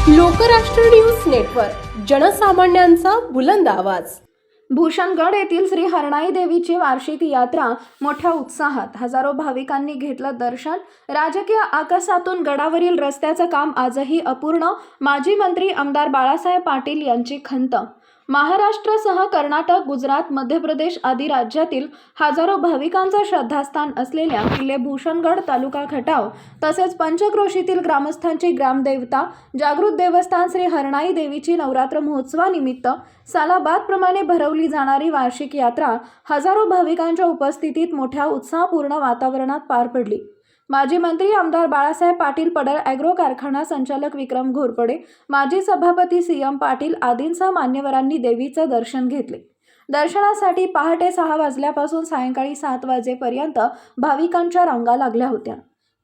Lokrashtra news network, जनसामान्यांचा बुलंद आवाज. भूषणगड येथील श्री हरणाई देवीची वार्षिक यात्रा मोठ्या उत्साहात. हजारो भाविकांनी घेतलं दर्शन. राजकीय आकसातून गडावरील रस्त्याचं काम आजही अपूर्ण. माजी मंत्री आमदार बाळासाहेब पाटील यांची खंत. महाराष्ट्रासह कर्नाटक, गुजरात, मध्य प्रदेश आदी राज्यातील हजारो भाविकांचं श्रद्धास्थान असलेल्या किल्ले भूषणगड, तालुका खटाव तसेच पंचक्रोशीतील ग्रामस्थांची ग्रामदेवता जागृत देवस्थान श्री हरणाई देवीची नवरात्र महोत्सवानिमित्त सालाबादप्रमाणे भरवली जाणारी वार्षिक यात्रा हजारो भाविकांच्या उपस्थितीत मोठ्या उत्साहपूर्ण वातावरणात पार पडली. माजी मंत्री आमदार बाळासाहेब पाटील, पडळ ॲग्रो कारखाना संचालक विक्रम घोरपडे, माजी सभापती CM पाटील आदींसह मान्यवरांनी देवीचं दर्शन घेतले. दर्शनासाठी पहाटे 6 वाजल्यापासून सायंकाळी 7 वाजेपर्यंत भाविकांच्या रांगा लागल्या होत्या.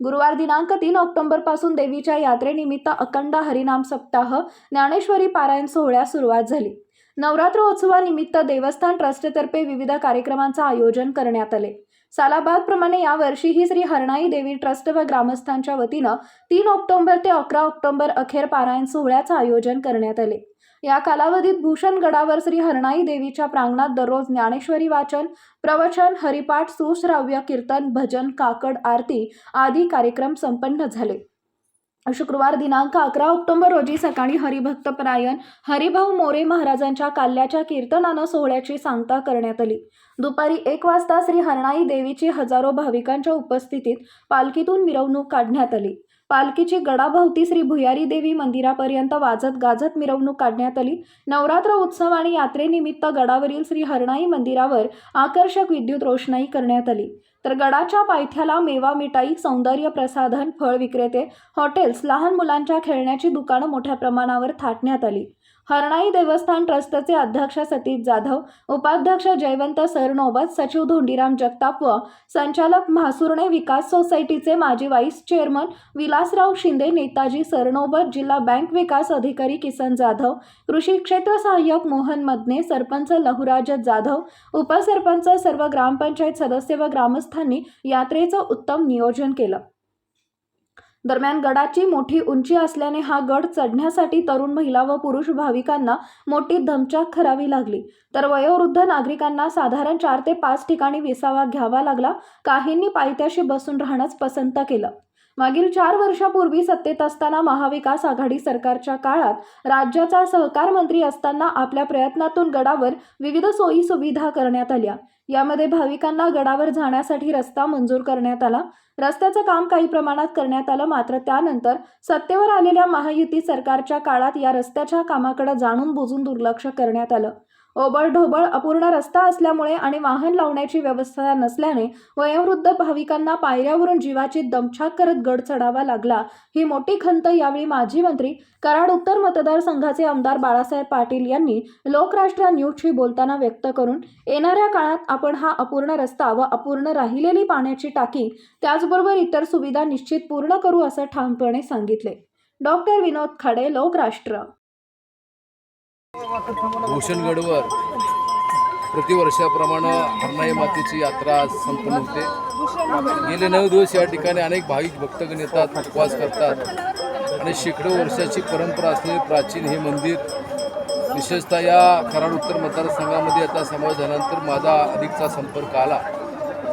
गुरुवार दिनांक 3 ऑक्टोबरपासून देवीच्या यात्रेनिमित्त अखंड हरिनाम सप्ताह, ज्ञानेश्वरी पारायण सोहळ्यास सुरुवात झाली. नवरात्रोत्सवानिमित्त देवस्थान ट्रस्टतर्फे विविध कार्यक्रमांचे आयोजन करण्यात आले. सालाबादप्रमाणे यावर्षीही श्री हरणाई देवी ट्रस्ट व ग्रामस्थांच्या वतीनं 3 ऑक्टोबर ते 11 ऑक्टोबर अखेर पारायण सोहळ्याचं आयोजन करण्यात आले. या कालावधीत भूषणगडावर श्री हरणाई देवीच्या प्रांगणात दररोज ज्ञानेश्वरी वाचन, प्रवचन, हरिपाठ, सुश्राव्य कीर्तन, भजन, काकड आरती आदी कार्यक्रम संपन्न झाले. शुक्रवार दिनांक 11 ऑक्टोबर रोजी सकाळी हरिभक्तपरायण हरिभाऊ मोरे महाराजांच्या काल्याच्या कीर्तनानं सोहळ्याची सांगता करण्यात आली. दुपारी 1 वाजता श्री हरणाई देवीची हजारो भाविकांच्या उपस्थितीत पालखीतून मिरवणूक काढण्यात आली. पालखीची गडाभोवती श्री भुयारी देवी मंदिरापर्यंत वाजत गाजत मिरवणूक काढण्यात आली. नवरात्र उत्सव आणि यात्रेनिमित्त गडावरील श्री हरणाई मंदिरावर आकर्षक विद्युत रोषणाई करण्यात आली. तर गडाच्या पायथ्याला मेवा, मिठाई, सौंदर्य प्रसाधन, फळ विक्रेते, हॉटेल्स, लहान मुलांच्या खेळण्याची दुकानं मोठ्या प्रमाणावर थाटण्यात आली. हरणाई देवस्थान ट्रस्टचे अध्यक्ष सतीश जाधव, उपाध्यक्ष जयवंत सरनोबत, सचिव धोंडीराम जगताप व संचालक म्हासुर्णे विकास सोसायटीचे माजी व्हाईस चेअरमन विलासराव शिंदे, नेताजी सरनोबत, जिल्हा बँक विकास अधिकारी किसन जाधव, कृषी क्षेत्र सहाय्यक मोहन मदने, सरपंच लहुराज जाधव, उपसरपंच, सर्व ग्रामपंचायत सदस्य व ग्रामस्थांनी यात्रेचं उत्तम नियोजन केलं. दरम्यान गडाची मोठी उंची असल्याने हा गड चढण्यासाठी तरुण महिला व पुरुष भाविकांना मोठी दमछाक करावी लागली. तर वयोवृद्ध नागरिकांना साधारण 4 ते 5 ठिकाणी विसावा घ्यावा लागला. काहींनी पायथ्याशी बसून राहणंच पसंत केलं. मागील 4 वर्षापूर्वी सत्तेत असताना महाविकास आघाडी सरकारच्या काळात राज्याचा सहकार मंत्री असताना आपल्या प्रयत्नातून गडावर विविध सोयी सुविधा करण्यात आल्या. यामध्ये भाविकांना गडावर जाण्यासाठी रस्ता मंजूर करण्यात आला. रस्त्याचं काम काही प्रमाणात करण्यात आलं. मात्र त्यानंतर सत्तेवर आलेल्या महायुती सरकारच्या काळात या रस्त्याच्या कामाकडे जाणून बुजून दुर्लक्ष करण्यात आलं. ओबळढोबळ अपूर्ण रस्ता असल्यामुळे आणि वाहन लावण्याची व्यवस्था नसल्याने वयोवृद्ध भाविकांना पायऱ्यावरून जीवाची दमछाक करत गड चढावा लागला. ही मोठी खंत यावेळी माजी मंत्री, कराड उत्तर मतदारसंघाचे आमदार बाळासाहेब पाटील यांनी लोकराष्ट्र न्यूजशी बोलताना व्यक्त करून येणाऱ्या काळात आपण हा अपूर्ण रस्ता व अपूर्ण राहिलेली पाण्याची टाकी त्याचबरोबर इतर सुविधा निश्चित पूर्ण करू असं ठामपणे सांगितले. डॉक्टर विनोद खाडे, लोकराष्ट्र. भूषणगडवर प्रतिवर्षाप्रमाणे हरणाई मातेची यात्रा आज संपन्न होते. गेले 9 दिवस या ठिकाणी अनेक भाविक भक्तगण येतात, उपवास करतात आणि शेकडो वर्षाची परंपरा असलेले प्राचीन हे मंदिर, विशेषतः या कराड उत्तर मतदारसंघामध्ये आता समावेश झाल्यानंतर माझा अधिकचा संपर्क आला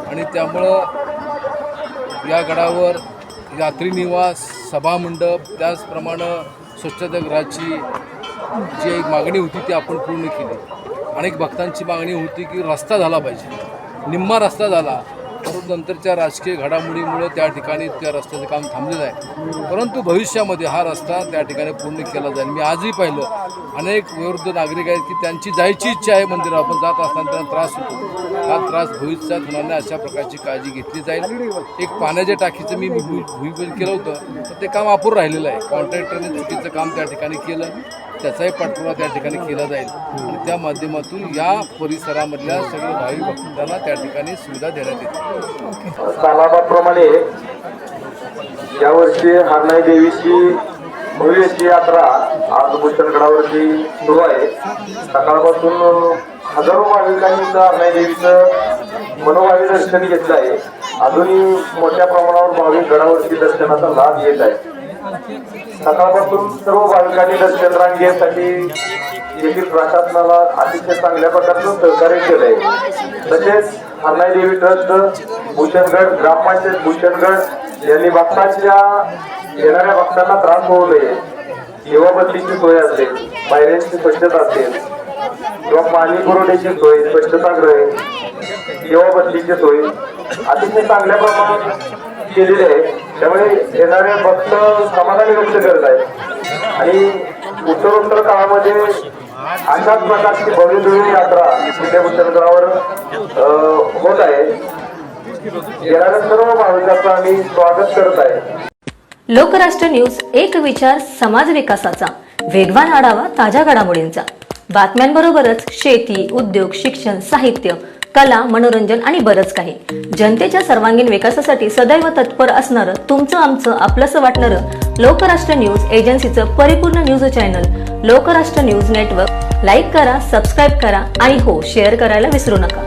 आणि त्यामुळं या गडावर यात्री निवास, सभामंडप, त्याचप्रमाणे स्वच्छतागृहाची जी एक मागणी होती ती आपण पूर्ण केली. अनेक भक्तांची मागणी होती की रस्ता झाला पाहिजे. निम्मा रस्ता झाला, परंतु नंतरच्या राजकीय घडामोडीमुळे त्या ठिकाणी त्या रस्त्याचं काम थांबलेलं आहे. परंतु भविष्यामध्ये हा रस्ता त्या ठिकाणी पूर्ण केला जाईल. मी आजही पाहिलं अनेक वयोवृद्ध नागरिक आहेत की त्यांची जायची इच्छा आहे मंदिरात, आपण जात असताना त्यांना त्रास होतो. हा त्रास भविष्यात होणार नाही अशा प्रकारची काळजी घेतली जाईल. एक पाण्याच्या टाकीचं मी भूमिपूजन केलं होतं, तर ते काम अपूर्ण राहिलेलं आहे. कॉन्ट्रॅक्टरने चुकीचं काम त्या ठिकाणी केलं, त्याचाही पाठपुरावा त्या ठिकाणी केला जाईल आणि त्या माध्यमातून या परिसरामधल्या सगळ्या भाविक भक्तांना त्या ठिकाणी सुविधा देण्यात येते. सालाबादप्रमाणे यावर्षी हरणाई देवीची भव्य अशी यात्रा आज भूषणगडावरती सुरू आहे. सकाळपासून हजारो भाविकांनी हरणाई देवीचं मनोभावी दर्शन घेतलं आहे. अजूनही मोठ्या प्रमाणावर भाविक गडावरती दर्शनाचा लाभ येत आहे. सकाळपासून सर्व भाविकांनी दर्शन रांगेसाठी येथील प्रशासनाला अतिशय चांगल्या प्रकारचं सहकार्य केलंय. तसेच हरनाई देवी ट्रस्ट भूषणगड, ग्रामपंचायत भूषणगड यांनी भक्तांच्या येणाऱ्या भक्तांना त्रास होऊ नये, सेवा बदलीची सोय असेल, पायऱ्यांची स्वच्छता असेल किंवा पाणी पुरवठ्याची सोय, स्वच्छतागृह, सेवा बदलीची सोय अतिशय चांगल्या प्रमाणात केलेली आहे. त्यामुळे येणारे भक्त समाधानी व्यक्त करत आहेत आणि उत्तरोत्तर काळामध्ये अशाच प्रकारची भव्य यात्रा तिथे भूषणगडावर होत आहे. येणाऱ्या सर्व भाविकांचं आम्ही स्वागत करत आहे. लोकराष्ट्र न्यूज, एक विचार समाज विकासाचा, वेगवान आढावा ताज्या घडामोडींचा, बातम्यांबरोबरच शेती, उद्योग, शिक्षण, साहित्य, कला, मनोरंजन आणि बरंच काही. जनतेच्या सर्वांगीण विकासासाठी सदैव तत्पर असणारं, तुमचं आमचं आपलंसं वाटणारं लोकराष्ट्र न्यूज एजन्सीचं परिपूर्ण news channel Lokrashtra news network. Like करा, सबस्क्राईब करा आणि हो, शेअर करायला विसरू नका.